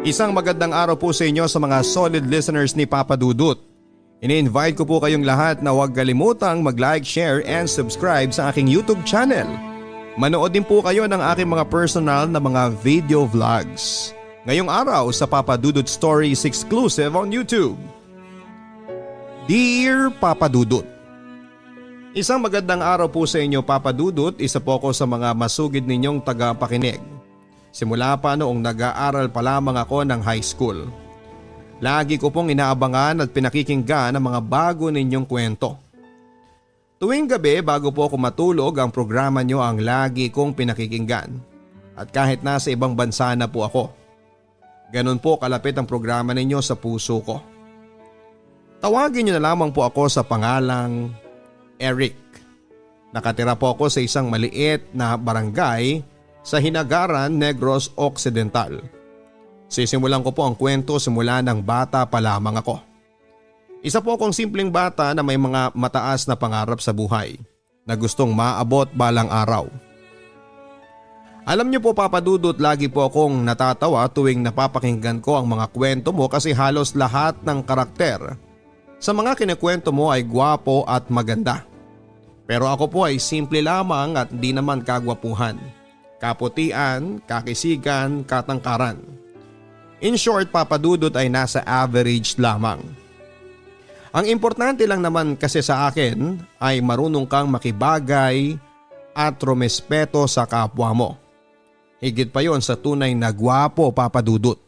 Isang magandang araw po sa inyo sa mga solid listeners ni Papa Dudut. Ini-invite ko po kayong lahat na huwag kalimutang mag-like, share and subscribe sa aking YouTube channel. Manood din po kayo ng aking mga personal na mga video vlogs. Ngayong araw sa Papa Dudut Stories exclusive on YouTube. Dear Papa Dudut, isang magandang araw po sa inyo Papa Dudut. Isa po ako sa mga masugid ninyong tagapakinig. Simula pa noong nag-aaral pa lamang ako ng high school. Lagi ko pong inaabangan at pinakikinggan ang mga bago ninyong kwento. Tuwing gabi bago po ako matulog, ang programa nyo ang lagi kong pinakikinggan. At kahit nasa ibang bansa na po ako, ganun po kalapit ang programa ninyo sa puso ko. Tawagin nyo na lamang po ako sa pangalang Eric. Nakatira po ako sa isang maliit na barangay sa Hinagaran, Negros Occidental. Sisimulan ko po ang kwento simula ng bata pa lamang ako. Isa po akong simpleng bata na may mga mataas na pangarap sa buhay na gustong maabot balang araw. Alam niyo po Papa Dudut, lagi po akong natatawa tuwing napapakinggan ko ang mga kwento mo kasi halos lahat ng karakter sa mga kinikwento mo ay gwapo at maganda. Pero ako po ay simple lamang at di naman kagwapuhan, kaputian, kakisigan, katangkaran. In short, Papa Dudut ay nasa average lamang. Ang importante lang naman kasi sa akin ay marunong kang makibagay at rumespeto sa kapwa mo. Higit pa yon sa tunay na gwapo, Papa Dudut.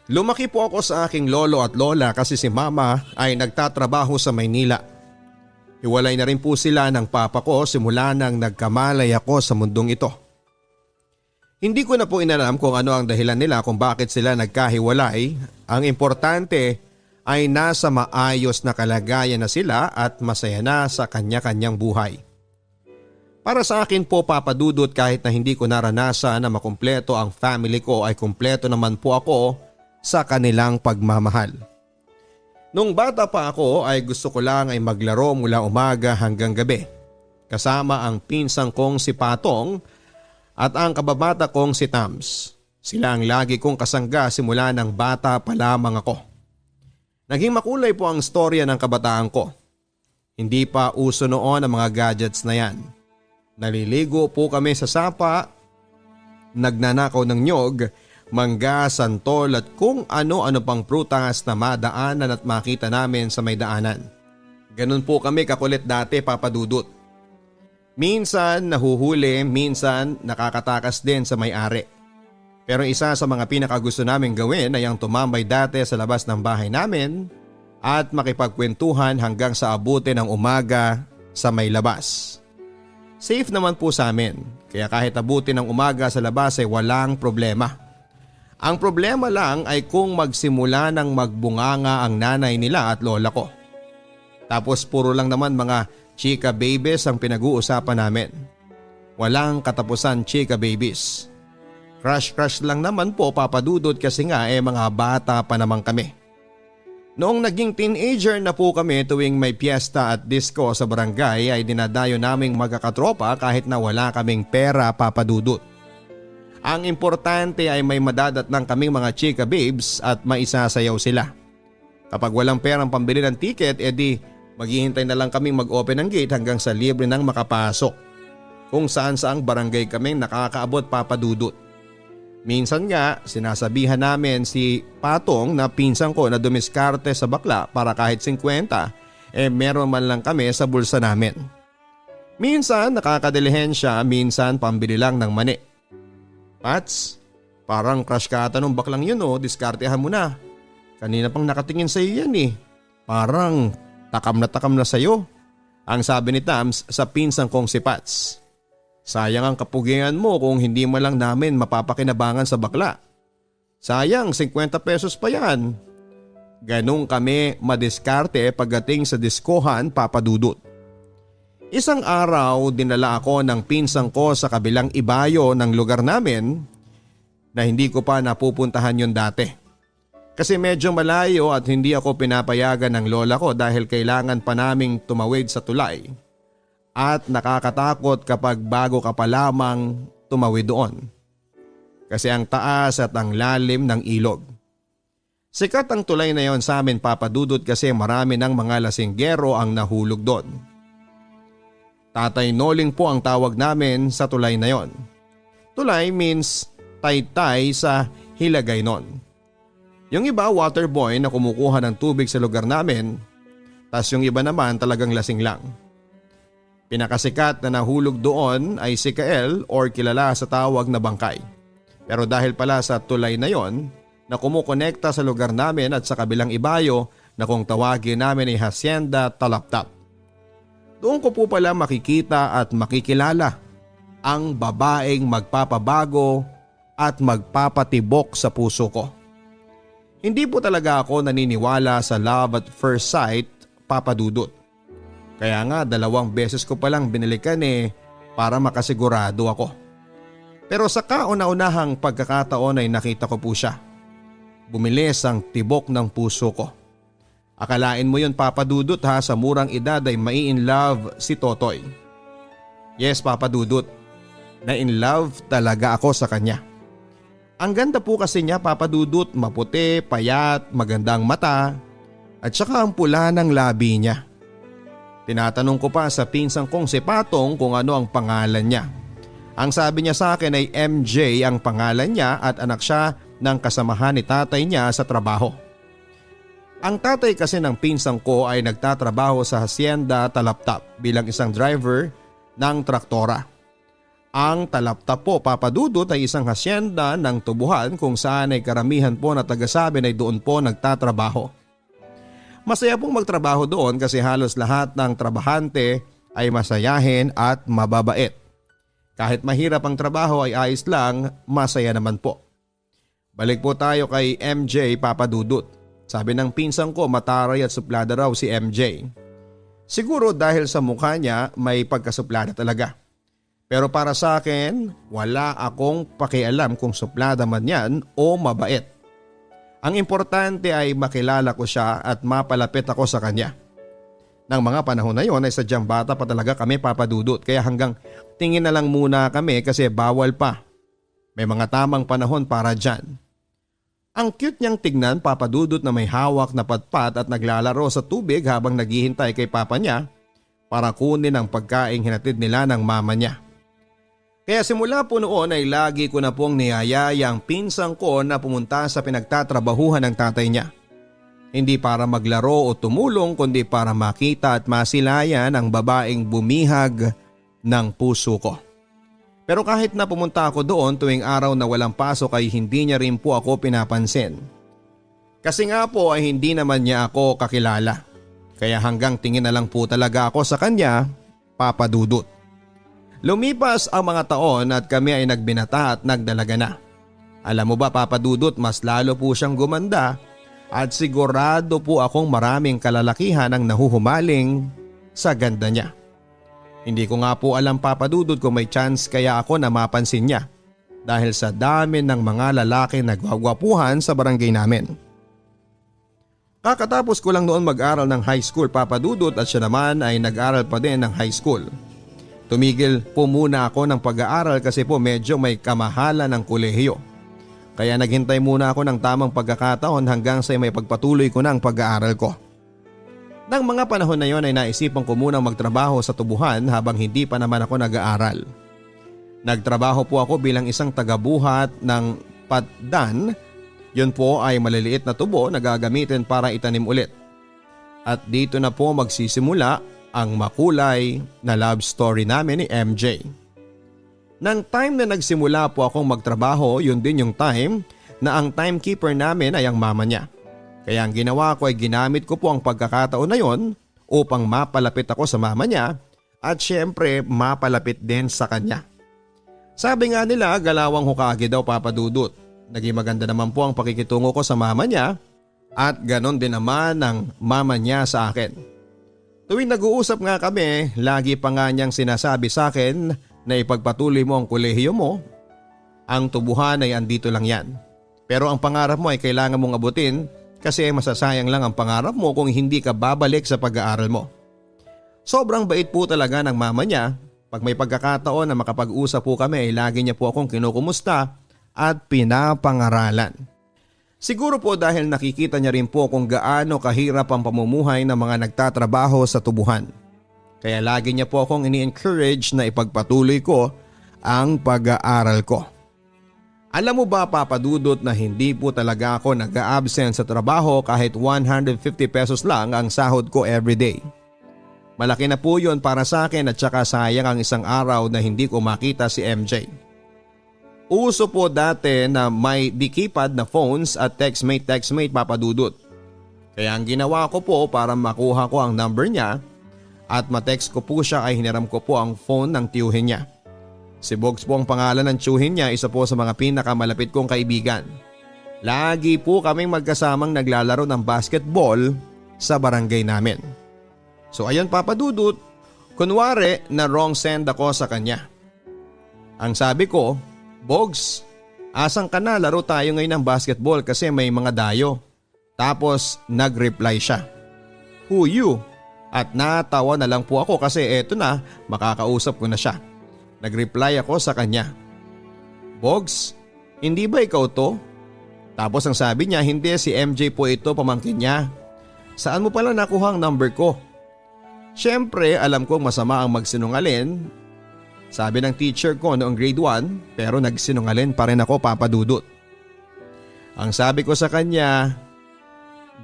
Lumaki po ako sa aking lolo at lola kasi si mama ay nagtatrabaho sa Maynila. Hiwalay na rin po sila ng papa ko simula nang nagkamalay ako sa mundong ito. Hindi ko na po inalam kung ano ang dahilan nila kung bakit sila nagkahiwalay. Ang importante ay nasa maayos na kalagayan na sila at masaya na sa kanya-kanyang buhay. Para sa akin po Papa Dudut, kahit na hindi ko naranasan na makumpleto ang family ko ay kumpleto naman po ako sa kanilang pagmamahal. Nung bata pa ako ay gusto ko lang ay maglaro mula umaga hanggang gabi. Kasama ang pinsang kong si Patong at ang kababata kong si Tams. Sila ang lagi kong kasangga simula ng bata pa lamang ako. Naging makulay po ang storya ng kabataan ko. Hindi pa uso noon ang mga gadgets na yan. Naliligo po kami sa sapa, nagnanakaw ng nyog, mangga, santol at kung ano-ano pang prutas na madaanan at makita namin sa may daanan. Ganun po kami kakulit dati Papa Dudut. Minsan nahuhuli, minsan nakakatakas din sa may-ari. Pero isa sa mga pinakagusto namin gawin ay ang tumambay dati sa labas ng bahay namin at makipagkwentuhan hanggang sa abutin ng umaga sa may labas. Safe naman po sa amin, kaya kahit abutin ng umaga sa labas ay walang problema. Ang problema lang ay kung magsimula ng magbunganga ang nanay nila at lola ko. Tapos puro lang naman mga chika babies ang pinag-uusapan namin. Walang katapusan chika babies. Crush lang naman po Papa Dudut kasi nga mga bata pa naman kami. Noong naging teenager na po kami tuwing may piyesta at disco sa barangay ay dinadayo naming magkakatropa kahit na wala kaming pera Papa Dudut. Ang importante ay may madadat ng kaming mga chika babes at maisasayaw sila. Kapag walang perang pambili ng ticket edi maghihintay na lang kaming mag-open ng gate hanggang sa libre nang makapasok. Kung saan saang barangay kaming nakakaabot Papa Dudut. Minsan nga sinasabihan namin si Patong na pinsan ko na dumiskarte sa bakla para kahit 50 meron man lang kami sa bulsa namin. Minsan nakakadilihensya, minsan pambili lang ng mani. Pats, parang crush ka ata nung baklang yun diskartehan mo na. Kanina pang nakatingin sa iyo yan Parang takam na sa'yo, ang sabi ni Tams sa pinsang kong si Pats. Sayang ang kapugian mo kung hindi mo lang namin mapapakinabangan sa bakla. Sayang 50 pesos pa yan. Ganun kami madiskarte pagdating sa diskohan Papa Dudut. Isang araw dinala ako ng pinsang ko sa kabilang ibayo ng lugar namin na hindi ko pa napupuntahan yun dati. Kasi medyo malayo at hindi ako pinapayagan ng lola ko dahil kailangan pa naming tumawid sa tulay. At nakakatakot kapag bago ka pa lamang tumawid doon. kasi ang taas at ang lalim ng ilog. Sikat ang tulay na yon sa amin, Papa Dudut, kasi marami ng mga lasinggero ang nahulog doon. Tatay Noling po ang tawag namin sa tulay na yon. Tulay means taytay sa Hiligaynon. Yung iba waterboy na kumukuha ng tubig sa lugar namin, tas yung iba naman talagang lasing lang. Pinakasikat na nahulog doon ay si Kael or kilala sa tawag na Bangkay. Pero dahil pala sa tulay na yon na kumukonekta sa lugar namin at sa kabilang ibayo na kung tawagin namin ay Hacienda Talaptap. Doon ko po pala makikita at makikilala ang babaeng magpapabago at magpapatibok sa puso ko. Hindi po talaga ako naniniwala sa love at first sight, Papa Dudut. Kaya nga 2 beses ko palang binalikan para makasigurado ako. Pero sa kauna-unahang pagkakataon ay nakita ko po siya. Bumilis ang tibok ng puso ko. Akalain mo yun, Papa Dudut, ha, sa murang edad ay mai-in love si Totoy. Yes, Papa Dudut, na-in love talaga ako sa kanya. Ang ganda po kasi niya, Papa Dudut, maputi, payat, magandang mata at saka ang pula ng labi niya. Tinatanong ko pa sa pinsan kong si Patong kung ano ang pangalan niya. Ang sabi niya sa akin ay MJ ang pangalan niya at anak siya ng kasamahan ni tatay niya sa trabaho. Ang tatay kasi ng pinsan ko ay nagtatrabaho sa Hacienda Talaptap bilang isang driver ng traktora. Ang Talaptap po, Papa Dudut, ay isang hacienda ng tubuhan kung saan ay karamihan po na taga-sabi ay doon po nagtatrabaho. Masaya pong magtrabaho doon kasi halos lahat ng trabahante ay masayahin at mababait. Kahit mahirap ang trabaho ay ayos lang, masaya naman po. Balik po tayo kay MJ, Papa Dudut. Sabi ng pinsan ko, mataray at suplada raw si MJ. Siguro dahil sa mukha niya may pagkasuplada talaga. Pero para sa akin, wala akong pakialam kung suplada man yan o mabait. Ang importante ay makilala ko siya at mapalapit ako sa kanya. Nang mga panahon na yon ay sadyang bata pa talaga kami, Papa Dudut, kaya hanggang tingin na lang muna kami kasi bawal pa. May mga tamang panahon para dyan. Ang cute niyang tignan, Papa Dudut, na may hawak na patpat at naglalaro sa tubig habang naghihintay kay papa niya para kunin ang pagkaing hinatid nila ng mama niya. Kaya simula po noon ay lagi ko na pong niyayaya ang pinsang ko na pumunta sa pinagtatrabahuhan ng tatay niya. Hindi para maglaro o tumulong kundi para makita at masilayan ang babaeng bumihag ng puso ko. Pero kahit na pumunta ako doon tuwing araw na walang pasok ay hindi niya rin po ako pinapansin. Kasi nga po ay hindi naman niya ako kakilala. Kaya hanggang tingin na lang po talaga ako sa kanya, Papa Dudut. Lumipas ang mga taon at kami ay nagbinata at nagdalaga na. Alam mo ba, Papa Dudut, mas lalo po siyang gumanda at sigurado po akong maraming kalalakihan ang nahuhumaling sa ganda niya. Hindi ko nga po alam, Papa Dudut, kung may chance kaya ako na mapansin niya dahil sa dami ng mga lalaki nagwagwapuhan sa barangay namin. Kakatapos ko lang noon mag-aral ng high school, Papa Dudut, at siya naman ay nag-aral pa din ng high school. Tumigil po muna ako ng pag-aaral kasi po medyo may kamahalan ng kolehiyo. Kaya naghintay muna ako ng tamang pagkakataon hanggang sa may pagpatuloy ko ng pag-aaral ko. Nang mga panahon na yon ay naisipan ko munang magtrabaho sa tubuhan habang hindi pa naman ako nag-aaral. Nagtrabaho po ako bilang isang tagabuhat ng patdan. Yun po ay maliliit na tubo na gagamitin para itanim ulit. At dito na po magsisimula ang makulay na love story namin ni MJ. Nang time na nagsimula po akong magtrabaho, yun din yung time na ang timekeeper namin ay ang mama niya. Kaya ang ginawa ko ay ginamit ko po ang pagkakataon na yon upang mapalapit ako sa mama niya at syempre mapalapit din sa kanya. Sabi nga nila, galawang hukagi daw, Papa Dudut. Naging maganda naman po ang pakikitungo ko sa mama niya at ganon din naman ang mama niya sa akin. Tuwing nag-uusap nga kami, lagi pa nga niyang sinasabi sa akin na ipagpatuloy mo ang kolehiyo mo. Ang tubuhan ay andito lang yan. Pero ang pangarap mo ay kailangan mong abutin kasi masasayang lang ang pangarap mo kung hindi ka babalik sa pag-aaral mo. Sobrang bait po talaga ng mama niya. Pag may pagkakataon na makapag-usap po kami ay lagi niya po akong kinukumusta at pinapangaralan. Siguro po dahil nakikita niya rin po kung gaano kahirap ang pamumuhay ng mga nagtatrabaho sa tubuhan. Kaya lagi niya po akong ini-encourage na ipagpatuloy ko ang pag-aaral ko. Alam mo ba Papa Dudut na hindi po talaga ako nag-a-absent sa trabaho kahit 150 pesos lang ang sahod ko everyday. Malaki na po yun para sa akin at saka sayang ang isang araw na hindi ko makita si MJ. Uso po dati na may di-keypad na phones at textmate Papa Dudut. Kaya ang ginawa ko po para makuha ko ang number niya at matext ko po siya ay hiniram ko po ang phone ng tiyuhin niya. Si Bogs po ang pangalan ng tiyuhin niya, isa po sa mga pinakamalapit kong kaibigan. Lagi po kaming magkasamang naglalaro ng basketball sa barangay namin. So ayun Papa Dudut, kunwari na wrong send ako sa kanya. Ang sabi ko, Bogs, asang ka na, laro tayo ngayon ng basketball kasi may mga dayo. Tapos nag-reply siya, "Who you?" At natawa na lang po ako kasi eto na, makakausap ko na siya. Nag-reply ako sa kanya, "Bogs, hindi ba ikaw to?" Tapos ang sabi niya, "Hindi, si MJ po ito, pamangkin niya. Saan mo pala nakuha ang number ko?" Siyempre alam kong masama ang magsinungaling. Sabi ng teacher ko noong grade 1 pero nagsinungaling pa rin ako Papa Dudut. Ang sabi ko sa kanya,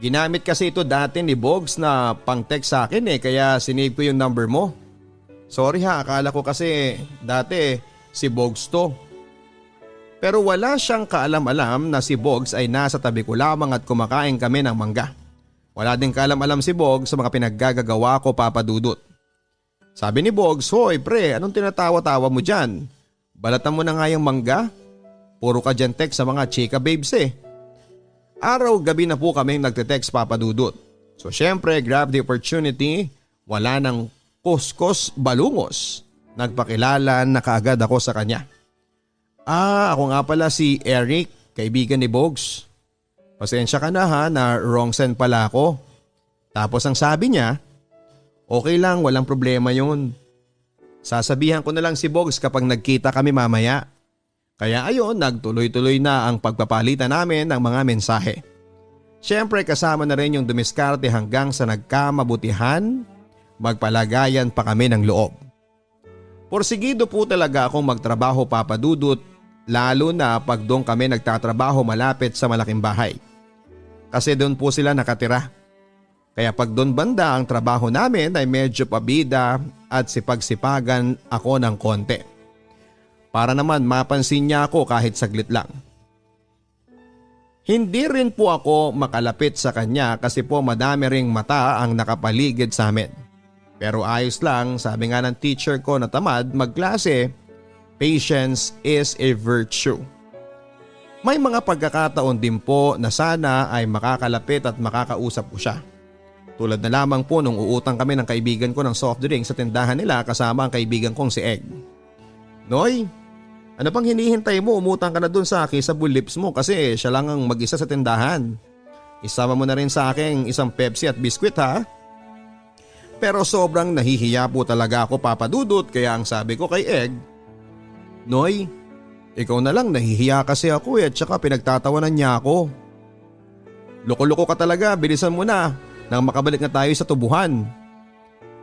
"Ginamit kasi ito dati ni Bogs na pang-text sa akin kaya sinave ko yung number mo. Sorry ha, akala ko kasi dati si Bogs to." Pero wala siyang kaalam-alam na si Bogs ay nasa tabi ko lamang at kumakain kami ng mangga. Wala din kaalam-alam si Bogs sa mga pinaggagawa ko Papa Dudut. Sabi ni Bogs, "Hoy pre, anong tinatawa-tawa mo dyan? Balatan mo na nga yung mangga. Puro ka dyan text sa mga chika babes eh." Araw-gabi na po kami nagte-text Papa Dudut. So syempre grab the opportunity, wala nang kuskus balungos. Nagpakilala na kaagad ako sa kanya. Ako nga pala si Eric, kaibigan ni Bogs. Pasensya ka na ha na wrong send pala ako." Tapos ang sabi niya, "Okay lang, walang problema yun. Sasabihan ko na lang si Bogs kapag nagkita kami mamaya." Kaya ayun, nagtuloy-tuloy na ang pagpapalitan namin ng mga mensahe. Siyempre kasama na rin yung dumiskarte hanggang sa nagkamabutihan, magpalagayan pa kami ng loob. Porsigido po talaga akong magtrabaho Papa Dudut, lalo na pag doon kami nagtatrabaho malapit sa malaking bahay. Kasi doon po sila nakatira. Kaya pag doon banda ang trabaho namin ay medyo pabida at sipag-sipagan ako ng konti. Para naman mapansin niya ako kahit saglit lang. Hindi rin po ako makalapit sa kanya kasi po madami ring mata ang nakapaligid sa amin. Pero ayos lang, sabi nga ng teacher ko na tamad magklase, patience is a virtue. May mga pagkakataon din po na sana ay makakalapit at makakausap ko siya. Tulad na lamang po nung uutang kami ng kaibigan ko ng soft drink sa tindahan nila kasama ang kaibigan kong si Egg. "Noy, ano pang hinihintay mo? Umutang ka na dun sa Kissable Lips mo kasi siya lang ang mag-isa sa tindahan. Isama mo na rin sa akin isang Pepsi at biskwit ha." Pero sobrang nahihiya po talaga ako Papa Dudut kaya ang sabi ko kay Egg, "Noy, ikaw na lang, nahihiya kasi ako at saka pinagtatawanan niya ako." "Loko-loko ka talaga, bilisan mo na nang makabalik na tayo sa tubuhan."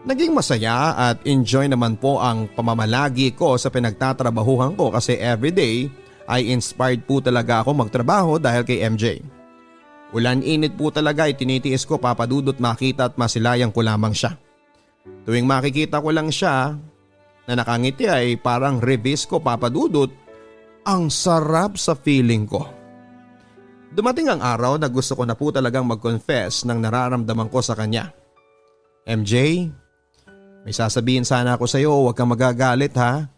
Naging masaya at enjoy naman po ang pamamalagi ko sa pinagtatrabahuhan ko kasi everyday ay inspired po talaga ako magtrabaho dahil kay MJ. Ulan-init po talaga ay tinitiis ko Papa Dudut makita at masilayang ko lamang siya. Tuwing makikita ko lang siya na nakangiti ay parang revis ko Papa Dudut, ang sarap sa feeling ko. Dumating ang araw na gusto ko na po talagang mag-confess ng nararamdaman ko sa kanya. "MJ, may sasabihin sana ako sa iyo, huwag kang magagalit ha.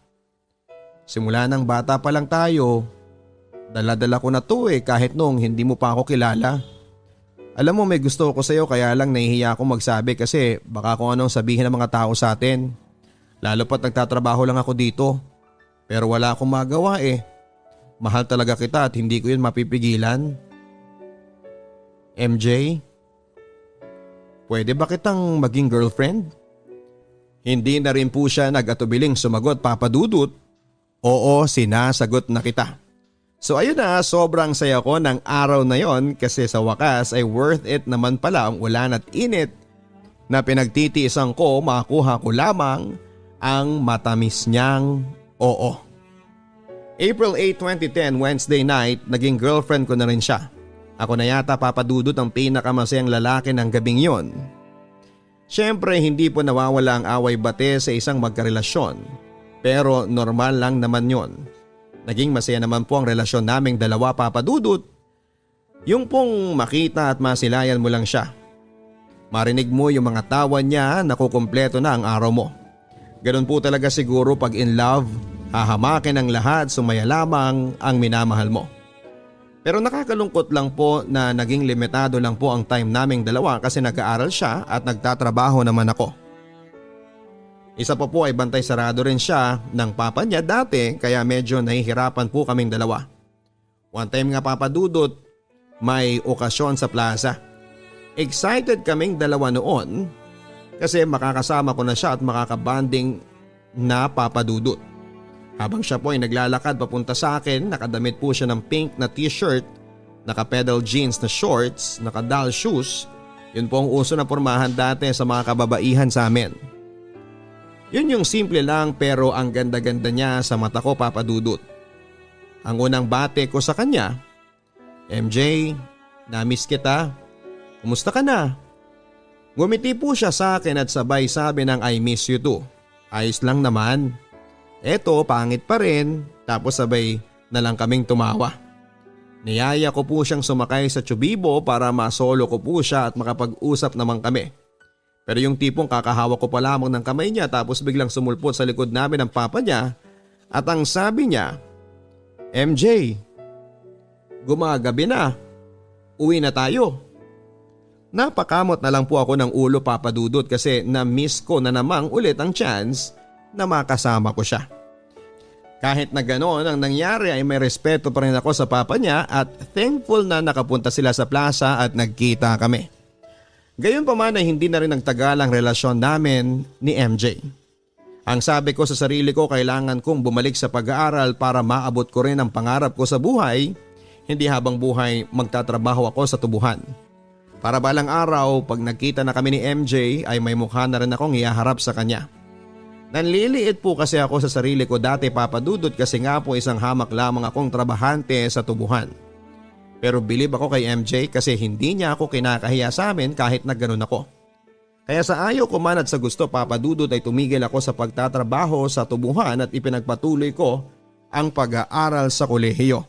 Simula ng bata pa lang tayo, dala-dala ko na to kahit noong hindi mo pa ako kilala. Alam mo may gusto ko sa iyo kaya lang nahihiya akong magsabi kasi baka kung anong sabihin ng mga tao sa atin. Lalo pat nagtatrabaho lang ako dito. Pero wala akong magawa Mahal talaga kita at hindi ko yun mapipigilan. MJ, pwede ba kitang maging girlfriend?" Hindi na rin po siya nag-atubiling sumagot Papa Dudut. "Oo, sinasagot na kita." So ayun na, sobrang saya ko ng araw na yon kasi sa wakas ay worth it naman pala ang ulan at init na pinagtitiisan ko, makuha ko lamang ang matamis niyang oo. April 8, 2010, Wednesday night, naging girlfriend ko na rin siya. Ako na yata papadudot ang pinakamasayang lalaki ng gabing yon. Siyempre hindi po nawawala ang away bate sa isang magkarelasyon, pero normal lang naman yon. Naging masaya naman po ang relasyon naming dalawa, papadudot. Yung pong makita at masilayan mo lang siya. Marinig mo yung mga tawa niya, nakukumpleto na ang araw mo. Ganun po talaga siguro pag in love, hahamakin ang lahat, sumaya lamang ang minamahal mo. Pero nakakalungkot lang po na naging limitado lang po ang time naming dalawa kasi nag-aaral siya at nagtatrabaho naman ako. Isa pa po ay bantay sarado rin siya ng papa niya dati kaya medyo nahihirapan po kaming dalawa. One time nga papadudot, may okasyon sa plaza. Excited kaming dalawa noon kasi makakasama ko na siya at makakabanding na papadudot. Habang siya po ay naglalakad papunta sa akin, nakadamit po siya ng pink na t-shirt, naka-pedal jeans na shorts, naka-doll shoes. Yun po ang uso na pormahan dati sa mga kababaihan sa amin. Yun yung simple lang pero ang ganda-ganda niya sa mata ko, papadudot. Ang unang bate ko sa kanya, MJ, na-miss kita. Kumusta ka na? Ngumiti po siya sa akin at sabay sabi ng I miss you too. Ayos lang naman. Eto, pangit pa rin. Tapos sabay na lang kaming tumawa. Niyaya ko po siyang sumakay sa tsubibo para masolo ko po siya at makapag-usap naman kami. Pero yung tipong kakahawak ko pa lamang ng kamay niya tapos biglang sumulpot sa likod namin ang papa niya at ang sabi niya, MJ, gumagabi na. Uwi na tayo. Napakamot na lang po ako ng ulo, papadudot, kasi na-miss ko na namang ulit ang chance na makasama ko siya. Kahit na ganoon ang nangyari ay may respeto pa rin ako sa papa niya at thankful na nakapunta sila sa plaza at nagkita kami. Gayon pa man ay hindi na rin nagtagal ang relasyon namin ni MJ. Ang sabi ko sa sarili ko, kailangan kong bumalik sa pag-aaral para maabot ko rin ang pangarap ko sa buhay, hindi habang buhay magtatrabaho ako sa tubuhan. Para balang araw pag nagkita na kami ni MJ ay may mukha na rin akong ihaharap sa kanya. Nanliliit po kasi ako sa sarili ko dati, papadudot, kasi nga po isang hamak lamang akong trabahante sa tubuhan. Pero bilib ako kay MJ kasi hindi niya ako kinakahiya sa amin kahit na ganun ako. Kaya sa ayaw ko man at sa gusto, papadudot, ay tumigil ako sa pagtatrabaho sa tubuhan at ipinagpatuloy ko ang pag-aaral sa kolehiyo.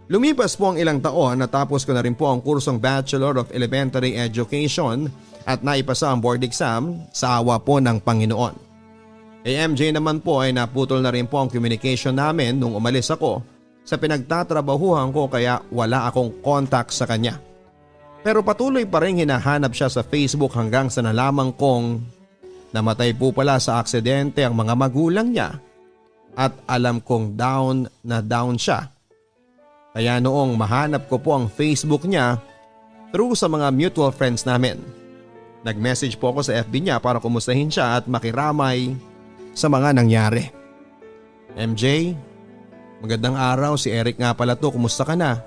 Lumipas po ang ilang taon, natapos ko na rin po ang kursong Bachelor of Elementary Education at naipasa ang board exam sa awa po ng Panginoon. Kay MJ naman po ay naputol na rin po ang communication namin nung umalis ako sa pinagtatrabahuhan ko kaya wala akong contact sa kanya. Pero patuloy pa rin hinahanap siya sa Facebook hanggang sa nalaman kong namatay po pala sa aksidente ang mga magulang niya at alam kong down na down siya. Kaya noong mahanap ko po ang Facebook niya through sa mga mutual friends namin, nag-message po ako sa FB niya para kumustahin siya at makiramay sa mga nangyari. MJ, magandang araw, si Eric nga pala to, kumusta ka na?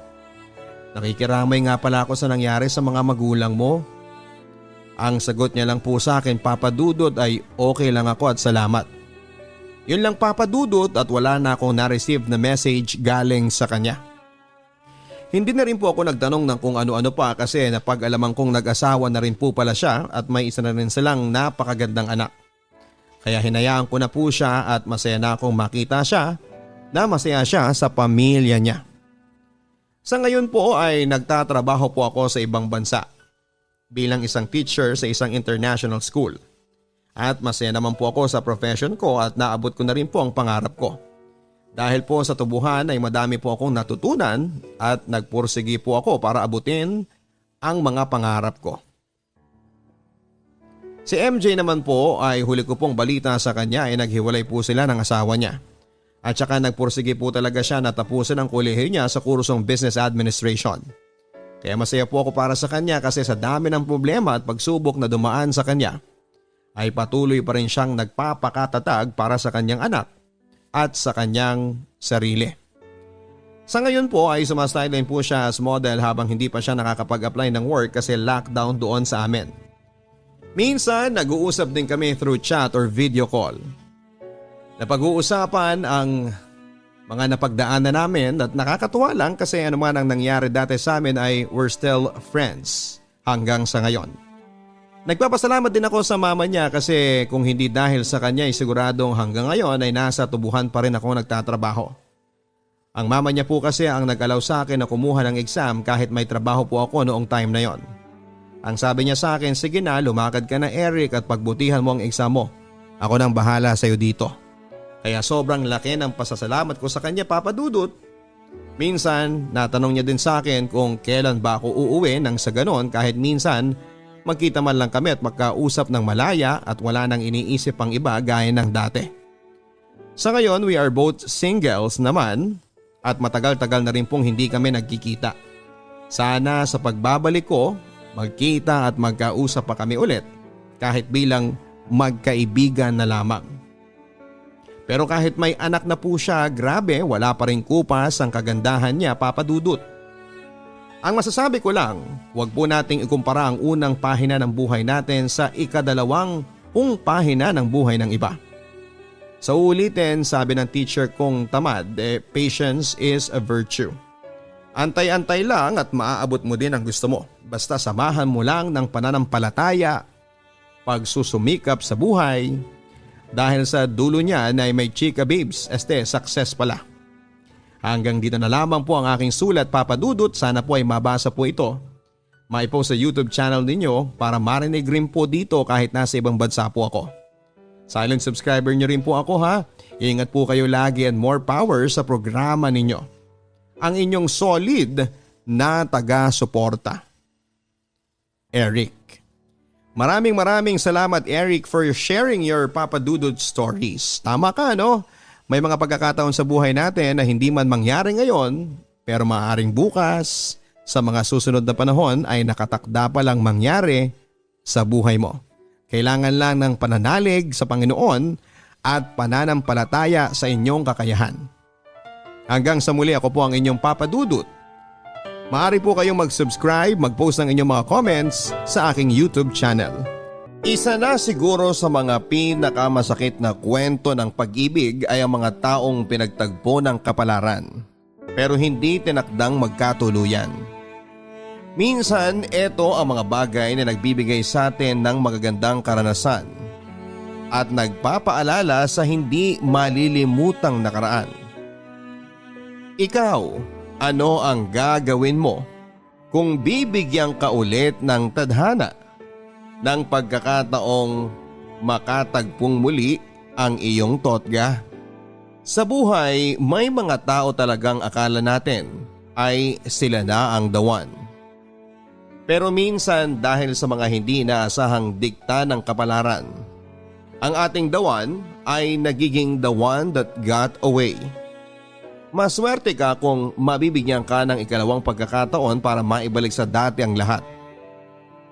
Nakikiramay nga pala ako sa nangyari sa mga magulang mo. Ang sagot niya lang po sa akin, papadudot, ay okay lang ako at salamat. Yun lang, papadudot, at wala na akong na-receive na message galing sa kanya. Hindi na rin po ako nagtanong ng kung ano-ano pa kasi napag-alaman kong nag-asawa na rin po pala siya at may isa na rin silang napakagandang anak. Kaya hinayaan ko na po siya at masaya na akong makita siya na masaya siya sa pamilya niya. Sa ngayon po ay nagtatrabaho po ako sa ibang bansa bilang isang teacher sa isang international school. At masaya naman po ako sa profession ko at naabot ko na rin po ang pangarap ko. Dahil po sa tubuhan ay madami po akong natutunan at nagpursigi po ako para abutin ang mga pangarap ko. Si MJ naman po ay huli ko pong balita sa kanya ay naghiwalay po sila ng asawa niya. At saka nagpursige po talaga siya na tapusin ang kolehiyo niya sa kursong Business Administration. Kaya masaya po ako para sa kanya kasi sa dami ng problema at pagsubok na dumaan sa kanya, ay patuloy pa rin siyang nagpapakatatag para sa kanyang anak at sa kanyang sarili. Sa ngayon po ay sumasideline po siya as model habang hindi pa siya nakakapag-apply ng work kasi lockdown doon sa amin. Minsan nag-uusap din kami through chat or video call. Napag-uusapan ang mga napagdaanan namin at nakakatuwa lang kasi anuman ang nangyari dati sa amin ay we're still friends hanggang sa ngayon. Nagpapasalamat din ako sa mama niya kasi kung hindi dahil sa kanya ay siguradong hanggang ngayon ay nasa tubuhan pa rin ako nagtatrabaho. Ang mama niya po kasi ang nag-allow sa akin na kumuha ng exam kahit may trabaho po ako noong time na yon. Ang sabi niya sa akin, sige na lumakad ka na Eric at pagbutihan mo ang exam mo. Ako nang bahala sa iyo dito. Kaya sobrang laki ng pasasalamat ko sa kanya Papa Dudut. Minsan natanong niya din sa akin kung kailan ba ako uuwi nang sa ganon kahit minsan magkita man lang kami at magkausap ng malaya at wala nang iniisip pang iba gaya ng dati. Sa ngayon we are both singles naman at matagal-tagal na rin pong hindi kami nagkikita. Sana sa pagbabalik ko, magkita at magkausap pa kami ulit kahit bilang magkaibigan na lamang. Pero kahit may anak na po siya, grabe wala pa rin kupas ang kagandahan niya Papa Dudut. Ang masasabi ko lang, huwag po nating ikumpara ang unang pahina ng buhay natin sa ikadalawang pahina ng buhay ng iba. Sa ulitin, sabi ng teacher kong tamad, patience is a virtue. Antay-antay lang at maaabot mo din ang gusto mo. Basta samahan mo lang ng pananampalataya, pagsusumikap sa buhay. Dahil sa dulo niya ay may chika babes, success pala. Hanggang dito na lamang po ang aking sulat Papa Dudut, sana po ay mabasa po ito. Maipost sa YouTube channel ninyo para marinig rin po dito kahit nasa ibang bansa po ako. Silent subscriber nyo rin po ako ha. Ingat po kayo lagi and more power sa programa ninyo. Ang inyong solid na taga-suporta. Eric. Maraming salamat Eric for sharing your Papa Dudut stories. Tama ka no? May mga pagkakataon sa buhay natin na hindi man mangyari ngayon pero maaaring bukas sa mga susunod na panahon ay nakatakda pa lang mangyari sa buhay mo. Kailangan lang ng pananalig sa Panginoon at pananampalataya sa inyong kakayahan. Hanggang sa muli ako po ang inyong Papa Dudut. Maaari po kayong mag-subscribe, mag-post ng inyong mga comments sa aking YouTube channel. Isa na siguro sa mga pinakamasakit na kwento ng pag-ibig ay ang mga taong pinagtagpo ng kapalaran pero hindi tinakdang magkatuluyan. Minsan, ito ang mga bagay na nagbibigay sa atin ng magagandang karanasan at nagpapaalala sa hindi malilimutang nakaraan. Ikaw, ano ang gagawin mo kung bibigyan ka ulit ng tadhana ng pagkakataong makatagpong muli ang iyong totga? Sa buhay, may mga tao talagang akala natin ay sila na ang the one. Pero minsan dahil sa mga hindi inaasahang dikta ng kapalaran, ang ating the one ay nagiging the one that got away. Maswerte ka kung mabibigyan ka ng ikalawang pagkakataon para maibalik sa dati ang lahat.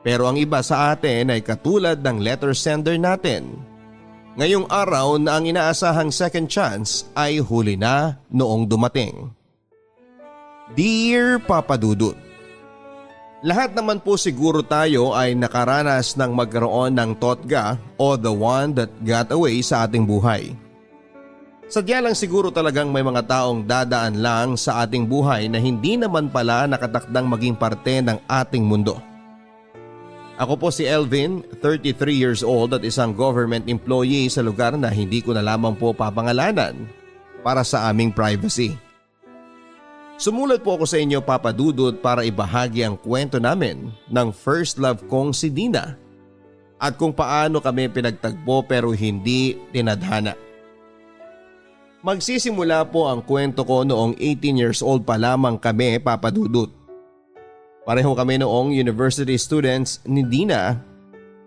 Pero ang iba sa atin ay katulad ng letter sender natin. Ngayong araw na ang inaasahang second chance ay huli na noong dumating. Dear Papa Dudut, lahat naman po siguro tayo ay nakaranas ng magkaroon ng totga o the one that got away sa ating buhay. Sadya lang siguro talagang may mga taong dadaan lang sa ating buhay na hindi naman pala nakatakdang maging parte ng ating mundo. Ako po si Elvin, 33 years old at isang government employee sa lugar na hindi ko na lamang po papangalanan para sa aming privacy. Sumulat po ako sa inyo Papa Dudut para ibahagi ang kwento namin ng first love kong si Dina at kung paano kami pinagtagpo pero hindi tinadhana. Magsisimula po ang kwento ko noong 18 years old pa lamang kami Papa Dudut. Pareho kami noong university students ni Dina.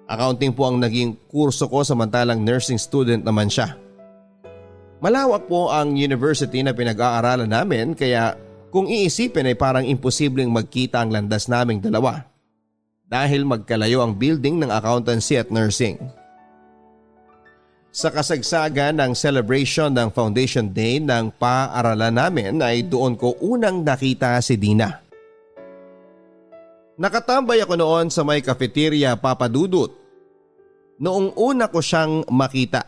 Accounting po ang naging kurso ko samantalang nursing student naman siya. Malawak po ang university na pinag-aaralan namin kaya kung iisipin ay parang imposibleng magkita ang landas naming dalawa dahil magkalayo ang building ng accountancy at nursing. Sa kasagsagan ng celebration ng Foundation Day ng paaralan namin ay doon ko unang nakita si Dina. Nakatambay ako noon sa may cafeteria, Papa Dudut. Noong una ko siyang makita,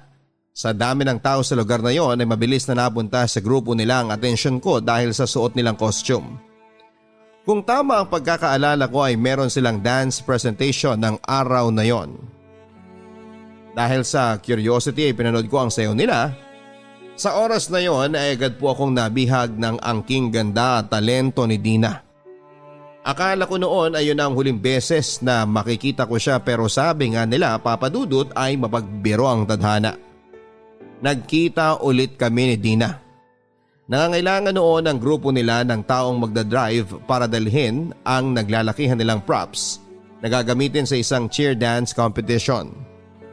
sa dami ng tao sa lugar na yon ay mabilis na napunta sa grupo nila ang atensyon ko dahil sa suot nilang costume. Kung tama ang pagkakaalala ko ay meron silang dance presentation ng araw na yon. Dahil sa curiosity ay pinanood ko ang sayaw nila. Sa oras na yon ay agad po akong nabihag ng angking ganda at talento ni Dina. Akala ko noon ay yun ang huling beses na makikita ko siya, pero sabi nga nila, Papa Dudut, ay mapagbiro ang tadhana. Nagkita ulit kami ni Dina. Nangangailangan noon ang grupo nila ng taong magdadrive para dalhin ang naglalakihan nilang props na gagamitin sa isang cheer dance competition.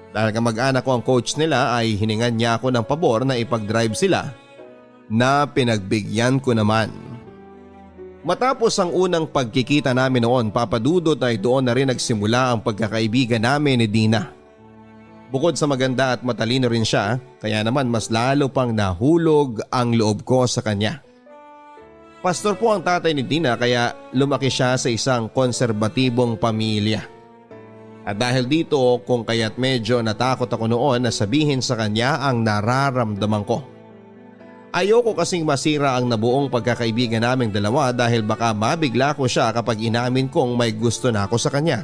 Dahil kamag-anak ko ang coach nila ay hiningan niya ako ng pabor na ipag-drive sila, na pinagbigyan ko naman. Matapos ang unang pagkikita namin noon, Papa Dudut, ay doon na rin nagsimula ang pagkakaibigan namin ni Dina. Bukod sa maganda at matalino rin siya, kaya naman mas lalo pang nahulog ang loob ko sa kanya. Pastor po ang tatay ni Dina, kaya lumaki siya sa isang konserbatibong pamilya. At dahil dito, kung kaya't medyo natakot ako noon na sabihin sa kanya ang nararamdaman ko. Ayoko kasing masira ang nabuong pagkakaibigan naming dalawa dahil baka mabigla ko siya kapag inamin kong may gusto na ako sa kanya.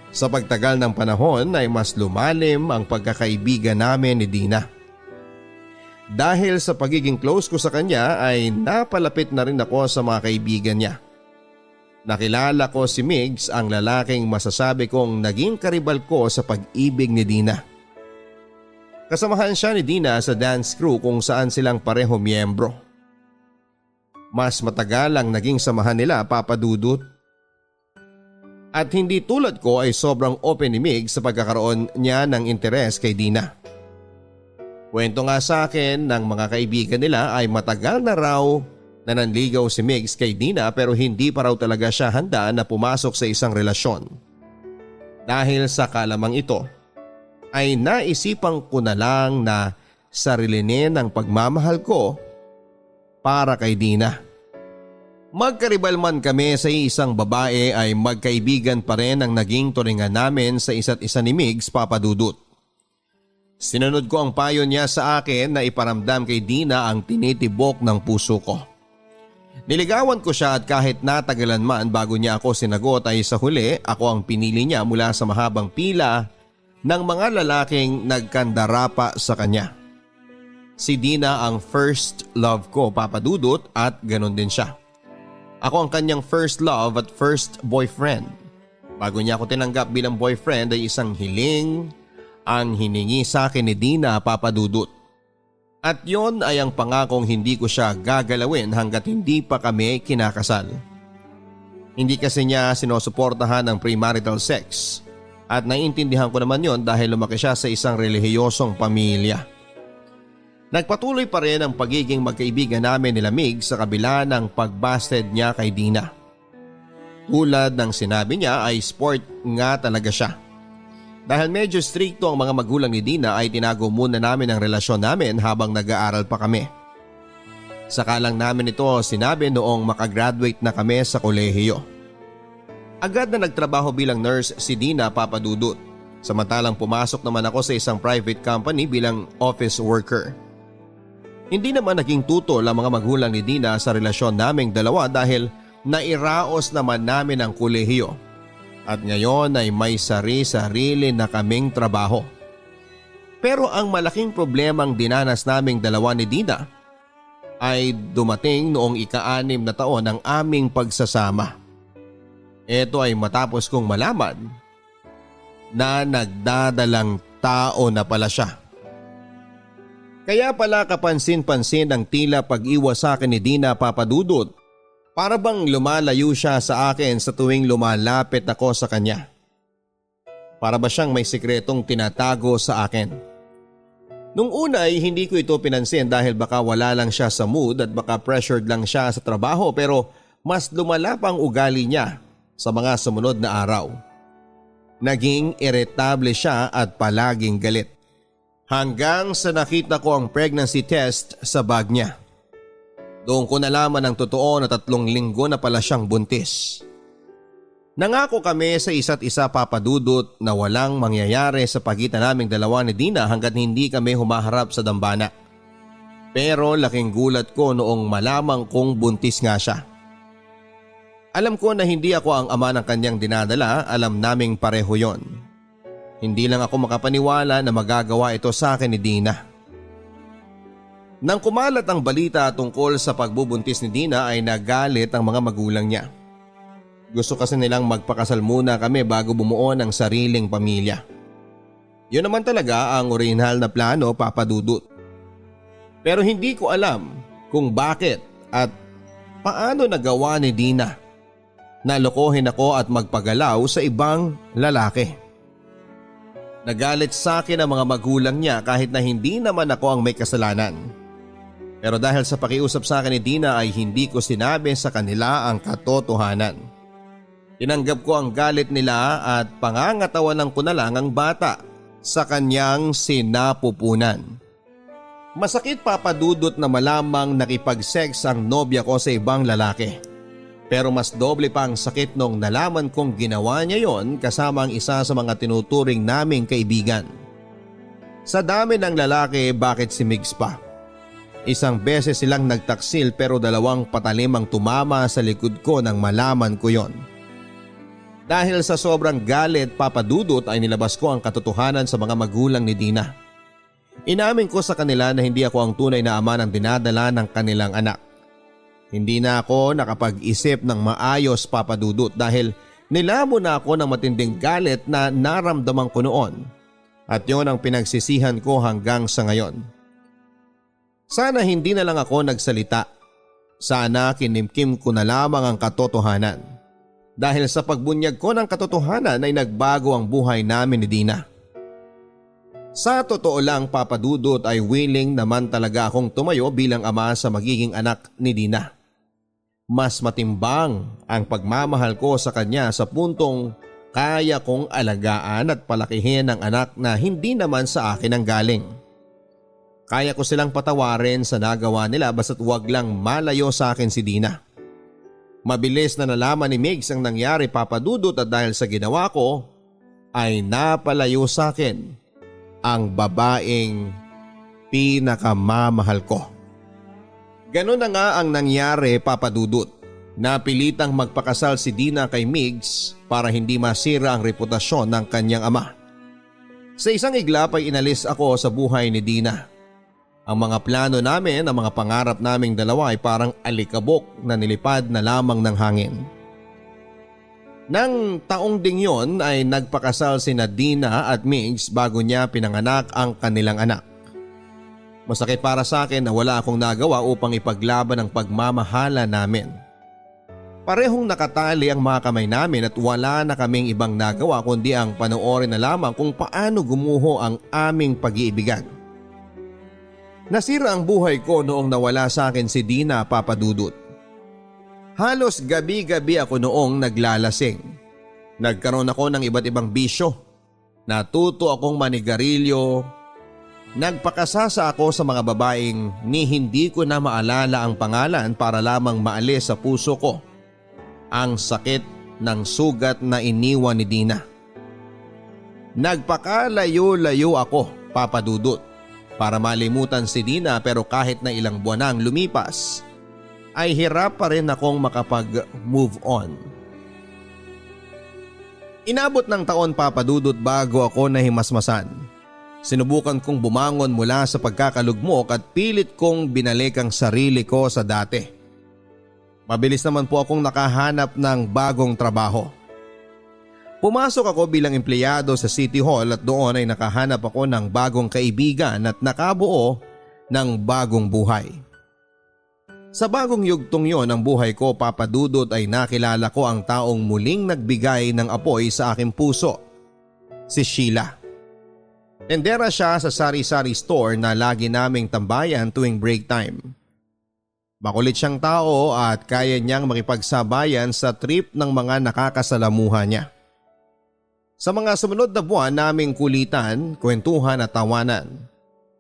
Sa pagtagal ng panahon ay mas lumalim ang pagkakaibigan namin ni Dina. Dahil sa pagiging close ko sa kanya ay napalapit na rin ako sa mga kaibigan niya. Nakilala ko si Migs, ang lalaking masasabi kong naging karibal ko sa pag-ibig ni Dina. Kasamahan siya ni Dina sa dance crew kung saan silang pareho miyembro. Mas matagal ang naging samahan nila, Papa Dudut. At hindi tulad ko ay sobrang open ni Migs sa pagkakaroon niya ng interes kay Dina. Kwento nga sa akin ng mga kaibigan nila ay matagal na raw na nanligaw si Migs kay Dina, pero hindi pa raw talaga siya handa na pumasok sa isang relasyon. Dahil sa kalamang ito ay naisipan ko na lang na sarilinin ang pagmamahal ko para kay Dina. Magkaribal man kami sa isang babae ay magkaibigan pa rin ang naging turingan namin sa isa't isa ni Migs, Papa Dudut. Sinunod ko ang payo niya sa akin na iparamdam kay Dina ang tinitibok ng puso ko. Niligawan ko siya at kahit natagalan man bago niya ako sinagot ay sa huli ako ang pinili niya mula sa mahabang pila ng mga lalaking nagkandarapa sa kanya. Si Dina ang first love ko, Papa Dudut, at ganon din siya. Ako ang kanyang first love at first boyfriend. Bago niya ako tinanggap bilang boyfriend ay isang hiling ang hiningi sa akin ni Dina, Papa Dudut. At yon ay ang pangakong hindi ko siya gagalawin hanggat hindi pa kami kinakasal. Hindi kasi niya sinusuportahan ng premarital sex at naiintindihan ko naman yon dahil lumaki siya sa isang relihiyosong pamilya. Nagpatuloy pa rin ang pagiging magkaibigan namin nila Migs sa kabila ng pagbasted niya kay Dina. Tulad ng sinabi niya ay sport nga talaga siya. Dahil medyo strikto ang mga magulang ni Dina ay tinago muna namin ang relasyon namin habang nag-aaral pa kami. Saka lang namin ito sinabi noong makagraduate na kami sa kolehiyo. Agad na nagtrabaho bilang nurse si Dina, Papa Dudut. Samantalang pumasok naman ako sa isang private company bilang office worker. Hindi naman naging tutol ang mga magulang ni Dina sa relasyon naming dalawa dahil nairaos naman namin ang kolehiyo. At ngayon ay may sari-sarili na kaming trabaho. Pero ang malaking problemang dinanas naming dalawa ni Dina ay dumating noong ika-6 na taon ng aming pagsasama. Ito ay matapos kong malaman na nagdadalang tao na pala siya. Kaya pala kapansin-pansin ang tila pag-iwas sa akin ni Dina, Papa Dudut. Para bang lumalayo siya sa akin sa tuwing lumalapit ako sa kanya. Para ba siyang may sikretong tinatago sa akin. Nung una ay hindi ko ito pinansin dahil baka wala lang siya sa mood at baka pressured lang siya sa trabaho, pero mas lumala pa ang ugali niya sa mga sumunod na araw. Naging irritable siya at palaging galit. Hanggang sa nakita ko ang pregnancy test sa bag niya. Doon ko nalaman ang totoo na 3 linggo na pala siyang buntis. Nangako kami sa isa't isa, Papa Dudut, na walang mangyayari sa pagitan naming dalawa ni Dina hanggat hindi kami humaharap sa dambana. Pero laking gulat ko noong malamang kong buntis nga siya. Alam ko na hindi ako ang ama ng kanyang dinadala, alam naming pareho yon. Hindi lang ako makapaniwala na magagawa ito sa akin ni Dina. Nang kumalat ang balita tungkol sa pagbubuntis ni Dina ay nagalit ang mga magulang niya. Gusto kasi nilang magpakasal muna kami bago bumuo ng sariling pamilya. Yun naman talaga ang orihinal na plano, Papa Dudut. Pero hindi ko alam kung bakit at paano nagawa ni Dina na lokohin ako at magpagalaw sa ibang lalaki. Nagalit sa akin ang mga magulang niya kahit na hindi naman ako ang may kasalanan. Pero dahil sa pakiusap sa akin ni Dina ay hindi ko sinabi sa kanila ang katotohanan. Tinanggap ko ang galit nila at pangangatawanan ko na lang ang bata sa kanyang sinapupunan. Masakit, Papa Dudut, na malamang nakipag-sex ang nobya ko sa ibang lalaki. Pero mas doble pa ang sakit nung nalaman kong ginawa niya yon kasama ang isa sa mga tinuturing naming kaibigan. Sa dami ng lalaki, bakit si Migs pa? Isang beses silang nagtaksil pero 2 patalim ang tumama sa likod ko nang malaman ko yon. Dahil sa sobrang galit, Papa Dudut, ay nilabas ko ang katotohanan sa mga magulang ni Dina. Inamin ko sa kanila na hindi ako ang tunay na ama ng dinadala ng kanilang anak. Hindi na ako nakapag-isip ng maayos, Papa Dudut, dahil nilamon na ako ng matinding galit na naramdaman ko noon. At yon ang pinagsisihan ko hanggang sa ngayon. Sana hindi na lang ako nagsalita. Sana kinimkim ko na lamang ang katotohanan. Dahil sa pagbunyag ko ng katotohanan ay nagbago ang buhay namin ni Dina. Sa totoo lang, Papa Dudut, ay willing naman talaga akong tumayo bilang ama sa magiging anak ni Dina. Mas matimbang ang pagmamahal ko sa kanya sa puntong kaya kong alagaan at palakihin ang anak na hindi naman sa akin ang galing. Kaya ko silang patawarin sa nagawa nila basta't wag lang malayo sa akin si Dina. Mabilis na nalaman ni Migs ang nangyari, Papa Dudut, at dahil sa ginawa ko ay napalayo sa akin ang babaeng pinakamamahal ko. Ganon na nga ang nangyari, Papa Dudut. Napilitang magpakasal si Dina kay Migs para hindi masira ang reputasyon ng kanyang ama. Sa isang iglap ay inalis ako sa buhay ni Dina. Ang mga plano namin, ang mga pangarap naming dalawa ay parang alikabok na nilipad na lamang ng hangin. Nang taong ding yon ay nagpakasal sina Dina at Migs bago niya pinanganak ang kanilang anak. Masakit para sa akin na wala akong nagawa upang ipaglaban ang pagmamahala namin. Parehong nakatali ang mga kamay namin at wala na kaming ibang nagawa kundi ang panoorin na lamang kung paano gumuho ang aming pag-iibigan. Nasira ang buhay ko noong nawala sa akin si Dina, Papa Dudut. Halos gabi-gabi ako noong naglalasing. Nagkaroon ako ng iba't ibang bisyo. Natuto akong manigarilyo. Nagpakasasa ako sa mga babaeng ni hindi ko na maalala ang pangalan para lamang maalis sa puso ko ang sakit ng sugat na iniwan ni Dina. Nagpakalayo-layo ako, Papa Dudut, para malimutan si Dina, pero kahit na ilang buwan ang lumipas ay hirap pa rin akong makapag-move on. Inabot ng taon, Papa Dudut, bago ako nahimasmasan. Sinubukan kong bumangon mula sa pagkakalugmok at pilit kong binalik ang sarili ko sa dati. Mabilis naman po akong nakahanap ng bagong trabaho. Pumasok ako bilang empleyado sa City Hall at doon ay nakahanap ako ng bagong kaibigan at nakabuo ng bagong buhay. Sa bagong yugtong yon ng buhay ko, Papa Dudut, ay nakilala ko ang taong muling nagbigay ng apoy sa aking puso, si Sheila. Tendera siya sa sari-sari store na lagi naming tambayan tuwing break time. Makulit siyang tao at kaya niyang makipagsabayan sa trip ng mga nakakasalamuha niya. Sa mga sumunod na buwan naming kulitan, kwentuhan at tawanan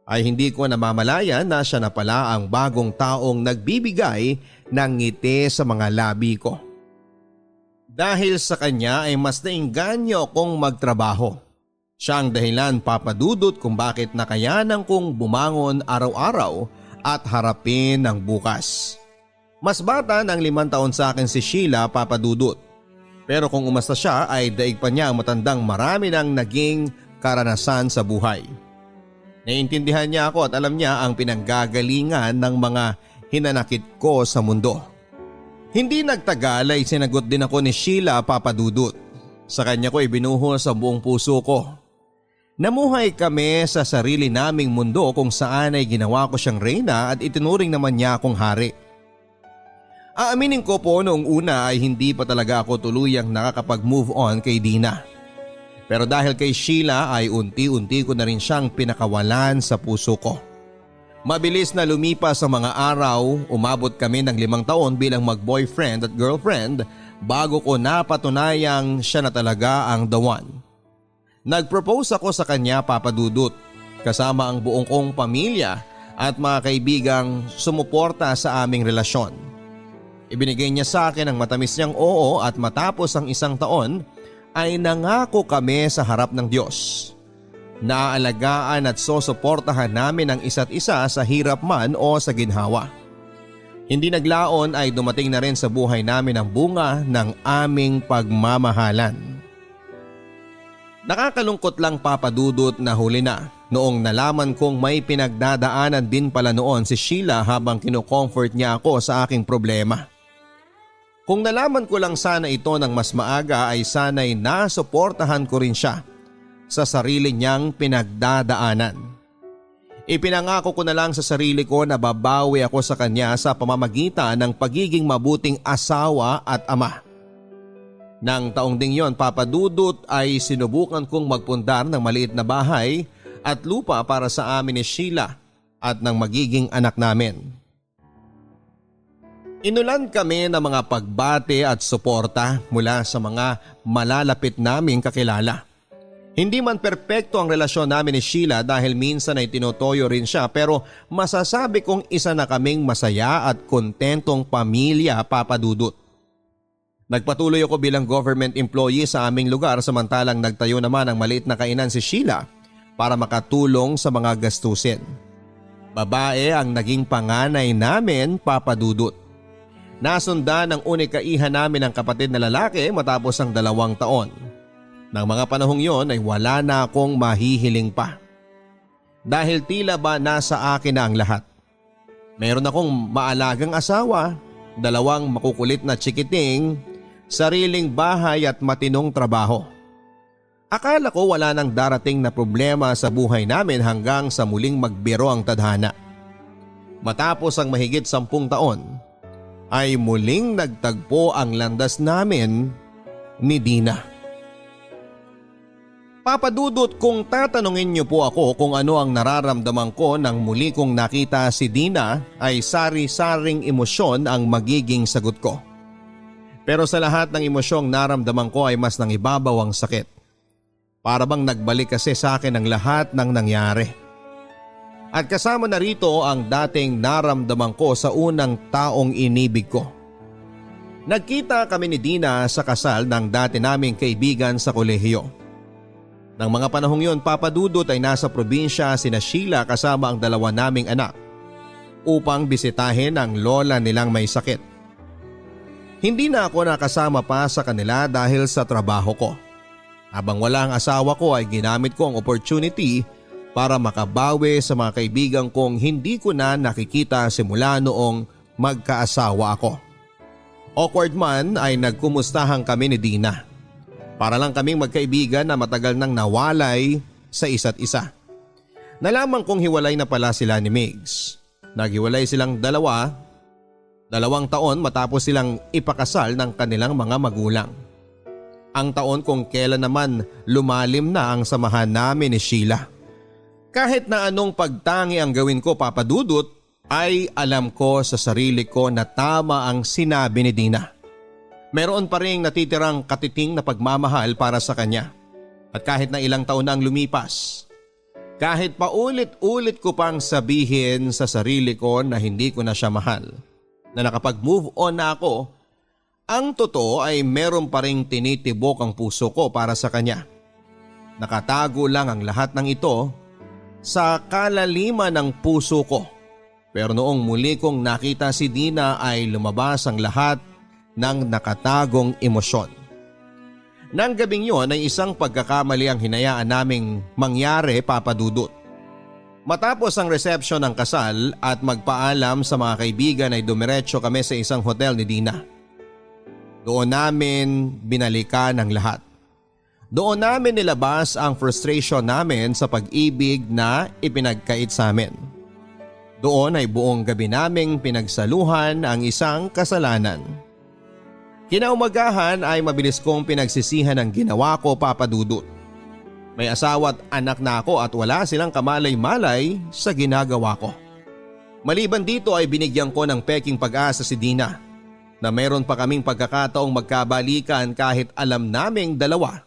ay hindi ko namamalayan na siya na pala ang bagong taong nagbibigay ng ngiti sa mga labi ko. Dahil sa kanya ay mas nainganyo kong magtrabaho. Siya ang dahilan, Papa Dudut, kung bakit nakayanan kong bumangon araw-araw at harapin ang bukas. Mas bata ng 5 taon sa akin si Sheila, Papa Dudut. Pero kung umasta siya ay daig pa niya ang matandang marami ng naging karanasan sa buhay. Naiintindihan niya ako at alam niya ang pinanggagalingan ng mga hinanakit ko sa mundo. Hindi nagtagal ay sinagot din ako ni Sheila, Papa Dudut. Sa kanya ko ibinuhos ang buong puso ko. Namuhay kami sa sarili naming mundo kung saan ay ginawa ko siyang reyna at itinuring naman niya akong hari. Aaminin ko po noong una ay hindi pa talaga ako tuluyang nakakapag-move on kay Dina. Pero dahil kay Sheila ay unti-unti ko na rin siyang pinakawalan sa puso ko. Mabilis na lumipas ang mga araw, umabot kami ng 5 taon bilang mag-boyfriend at girlfriend bago ko napatunayang siya na talaga ang the one. Nag-propose ako sa kanya, Papa Dudut, kasama ang buong kong pamilya at mga kaibigang sumuporta sa aming relasyon. Ibinigay niya sa akin ang matamis niyang oo at matapos ang 1 taon ay nangako kami sa harap ng Diyos. Naaalagaan at susuportahan namin ang isa't isa sa hirap man o sa ginhawa. Hindi naglaon ay dumating na rin sa buhay namin ang bunga ng aming pagmamahalan. Nakakalungkot lang, Papa Dudut, na huli na noong nalaman kong may pinagdadaanan din pala noon si Sheila habang kino-comfort niya ako sa aking problema. Kung nalaman ko lang sana ito ng mas maaga ay sana'y nasuportahan ko rin siya sa sarili niyang pinagdadaanan. Ipinangako ko na lang sa sarili ko na babawi ako sa kanya sa pamamagitan ng pagiging mabuting asawa at ama. Nang taong ding yon, Papa Dudut, ay sinubukan kong magpundar ng maliit na bahay at lupa para sa amin ni Sheila at ng magiging anak namin. Inulan kami ng mga pagbate at suporta mula sa mga malalapit naming kakilala. Hindi man perpekto ang relasyon namin ni Sheila dahil minsan ay tinutoyo rin siya, pero masasabi kong isa na kaming masaya at kontentong pamilya, Papa Dudut. Nagpatuloy ako bilang government employee sa aming lugar samantalang nagtayo naman ang maliit na kainan si Sheila para makatulong sa mga gastusin. Babae ang naging panganay namin, Papa Dudut. Nasundan ng unikaihan namin ang kapatid na lalaki matapos ang 2 taon. Nang mga panahong yon ay wala na akong mahihiling pa. Dahil tila ba nasa akin na ang lahat. Meron akong maalagang asawa, 2 makukulit na chikiting, sariling bahay at matinong trabaho. Akala ko wala nang darating na problema sa buhay namin hanggang sa muling magbiro ang tadhana. Matapos ang mahigit 10 taon, ay muling nagtagpo ang landas namin ni Dina. Papa Dudut, kung tatanungin niyo po ako kung ano ang nararamdaman ko nang muli kong nakita si Dina, ay sari-saring emosyon ang magiging sagot ko. Pero sa lahat ng emosyong naramdaman ko ay mas nangibabaw ang sakit. Para bang nagbalik kasi sa akin ang lahat ng nangyari. At kasama na rito ang dating naramdaman ko sa unang taong inibig ko. Nagkita kami ni Dina sa kasal ng dati naming kaibigan sa kolehiyo. Nang mga panahong yon, Papa Dudut, ay nasa probinsya sina Sheila kasama ang 2 naming anak upang bisitahin ang lola nilang may sakit. Hindi na ako nakasama pa sa kanila dahil sa trabaho ko. Habang wala ang asawa ko ay ginamit ko ang opportunity para makabawi sa mga kaibigan kong hindi ko na nakikita simula noong magkaasawa ako. Awkward man ay nagkumustahan kami ni Dina. Para lang kaming magkaibigan na matagal nang nawalay sa isa't isa. Nalaman kong hiwalay na pala sila ni Migs. Naghiwalay silang 2 taon matapos silang ipakasal ng kanilang mga magulang. Ang taon kung kailan naman lumalim na ang samahan namin ni Sheila. Kahit na anong pagtangi ang gawin ko, Papa Dudut, ay alam ko sa sarili ko na tama ang sinabi ni Dina. Meron pa rin natitirang katiting na pagmamahal para sa kanya. At kahit na ilang taon na ang lumipas, Kahit paulit-ulit ko pang sabihin sa sarili ko na hindi ko na siya mahal, na nakapag-move on na ako, ang totoo ay meron pa ring tinitibok ang puso ko para sa kanya. Nakatago lang ang lahat ng ito sa kalaliman ng puso ko. Pero noong muli kong nakita si Dina ay lumabas ang lahat ng nakatagong emosyon. Nang gabing yon ay isang pagkakamali ang hinayaan naming mangyari, Papa Dudut. Matapos ang reception ng kasal at magpaalam sa mga kaibigan ay dumiretso kami sa isang hotel ni Dina. Doon namin binalikan ang lahat. Doon namin nilabas ang frustration namin sa pag-ibig na ipinagkait sa amin. Doon ay buong gabi naming pinagsaluhan ang isang kasalanan. Kinaumagahan ay mabilis kong pinagsisihan ang ginawa ko, Papa Dudut. May asawa at anak na ako at wala silang kamalay-malay sa ginagawa ko. Maliban dito ay binigyan ko ng peking pag-asa si Dina na meron pa kaming pagkakataong magkabalikan kahit alam naming dalawa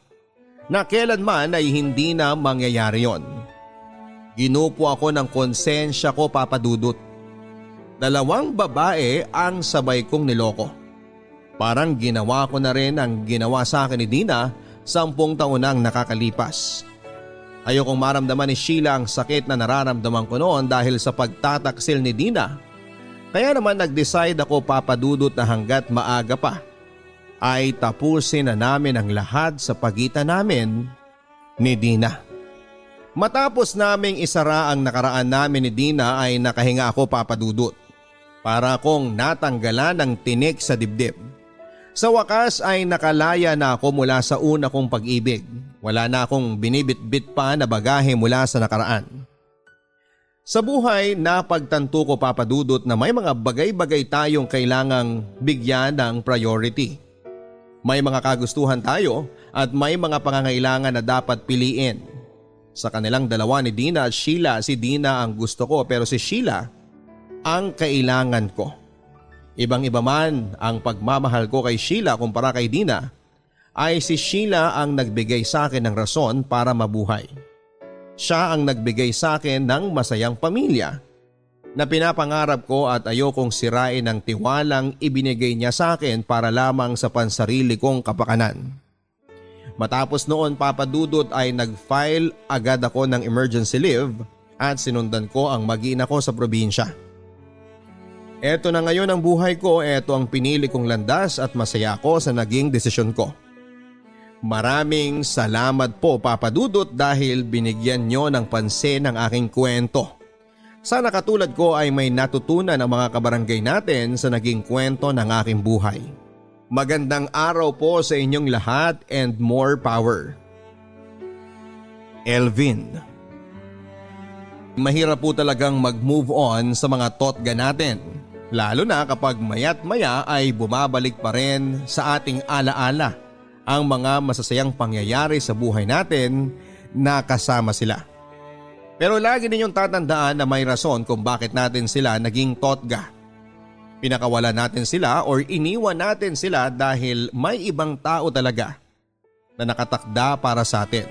na kailanman ay hindi na mangyayari yon. Ginupo ako ng konsensya ko, Papa Dudut. 2 babae ang sabay kong niloko. Parang ginawa ko na rin ang ginawa sa akin ni Dina 10 taon nang nakakalipas. Ayokong maramdaman ni Sheila ang sakit na nararamdaman ko noon dahil sa pagtataksil ni Dina. Kaya naman nag-decide ako, Papa Dudut, na hanggat maaga pa ay tapusin na namin ang lahat sa pagitan namin ni Dina. Matapos naming isara ang nakaraan namin ni Dina ay nakahinga ako, Papa Dudut. Para akong natanggalan ng tinik sa dibdib. Sa wakas ay nakalaya na ako mula sa una kong pag-ibig. Wala na akong binibit-bit pa na bagahe mula sa nakaraan. Sa buhay, napagtanto ko, Papa Dudut, na may mga bagay-bagay tayong kailangang bigyan ng priority. May mga kagustuhan tayo at may mga pangangailangan na dapat piliin. Sa kanilang dalawa ni Dina at Sheila, si Dina ang gusto ko pero si Sheila ang kailangan ko. Ibang-iba man ang pagmamahal ko kay Sheila kumpara kay Dina, ay si Sheila ang nagbigay sa akin ng rason para mabuhay. Siya ang nagbigay sa akin ng masayang pamilya na pinapangarap ko at ayokong sirain ang tiwalang ibinigay niya sa akin para lamang sa pansarili kong kapakanan. Matapos noon, Papa Dudut, ay nag-file agad ako ng emergency leave at sinundan ko ang mag-ina ko sa probinsya. Eto na ngayon ang buhay ko, eto ang pinili kong landas at masaya ako sa naging desisyon ko. Maraming salamat po, Papa Dudut, dahil binigyan nyo ng pansin ang aking kwento. Sana katulad ko ay may natutunan ang mga kabarangay natin sa naging kwento ng aking buhay. Magandang araw po sa inyong lahat and more power. Elvin. Mahirap po talagang mag-move on sa mga totga natin. Lalo na kapag maya't maya ay bumabalik pa rin sa ating alaala ang mga masasayang pangyayari sa buhay natin na kasama sila. Pero lagi ninyong tatandaan na may rason kung bakit natin sila naging totga. Pinakawalan natin sila or iniwan natin sila dahil may ibang tao talaga na nakatakda para sa atin.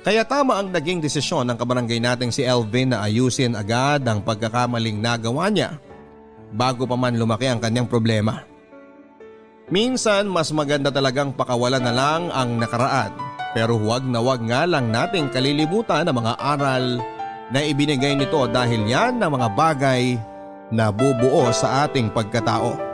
Kaya tama ang naging desisyon ng kabarangay nating si Elvin na ayusin agad ang pagkakamaling nagawa niya bago pa man lumaki ang kanyang problema. Minsan mas maganda talagang pakawalan na lang ang nakaraan, pero huwag na huwag nga lang nating kalilimutan ang mga aral na ibinigay nito dahil yan ang mga bagay na bubuo sa ating pagkatao.